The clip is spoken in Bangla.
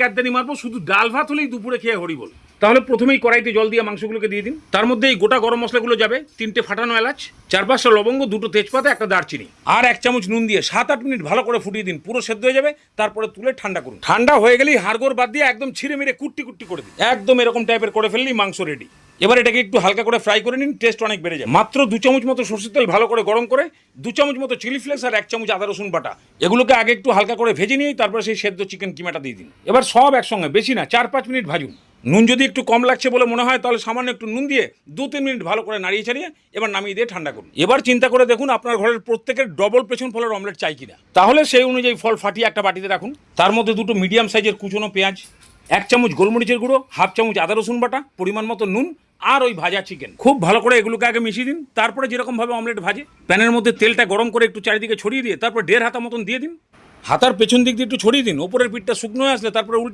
ক্যাদানি মারবো, শুধু ডাল ভাত হলেই দুপুরে খেয়ে হরি বল। তাহলে প্রথমেই কড়াইতে জল দিয়ে মাংসগুলোকে দিয়ে দিন। তার মধ্যে এই গোটা গরম মশলাগুলো যাবে, 3টে ফাটানো এলাচ, 4-5টা লবঙ্গ, 2টো তেজপাতা, 1টা দারচিনি, আর 1 চামচ নুন দিয়ে 7-8 মিনিট ভালো করে ফুটিয়ে দিন। পুরো সেদ্ধ হয়ে যাবে, তারপরে তুলে ঠান্ডা করুন। ঠান্ডা হয়ে গেলেই হাড়গোড় বাদ দিয়ে একদম ছিঁড়ে মেরে কুট্টি কুট্টি করে দিন। একদম এরকম টাইপের করে ফেললেই মাংস রেডি। এবার এটাকে একটু হালকা করে ফ্রাই করে নিন, টেস্ট অনেক বেড়ে যায়। মাত্র 2 চামচ মতো সরষের তেল ভালো করে গরম করে 2 চামচ মতো চিলি ফ্লেক্স আর 1 চামচ আদা রসুন বাটা, এগুলোকে আগে একটু হালকা করে ভেজে নিয়ে তারপরে সেই সেদ্ধ চিকেন কিমাটা দিয়ে দিন। এবার সব একসঙ্গে, বেশি না, 4-5 মিনিট ভাজুন। নুন যদি একটু কম লাগছে বলে মনে হয় তাহলে সামান্য একটু নুন দিয়ে 2-3 মিনিট ভালো করে নাড়িয়ে চাড়িয়ে এবার নামিয়ে দিয়ে ঠান্ডা করুন। এবার চিন্তা করে দেখুন আপনার ঘরের প্রত্যেকের ডবল পেছন ফলের অমলেট চাই কিনা। তাহলে সেই অনুযায়ী ফল ফাটিয়ে একটা বাটিতে রাখুন। তার মধ্যে 2টো মিডিয়াম সাইজের কুচনো পেঁয়াজ, 1 চামচ গোলমরিচের গুঁড়ো, 1/2 চামচ আদা রসুন বাটা, পরিমাণ মতো নুন, আর ওই ভাজা চিকেন খুব ভালো করে এগুলোকে আগে মিশিয়ে দিন। তারপরে যেরকম ভাবে অমলেট ভাজে, প্যানের মধ্যে তেলটা গরম করে একটু চারিদিকে ছড়িয়ে দিয়ে তারপর 1.5 হাতা মতন দিয়ে দিন। হাতার পেছন দিক দিয়ে একটু ছড়িয়ে দিন। ওপরের পিঠটা শুকনো হয়ে আসলে তারপরে উল্টে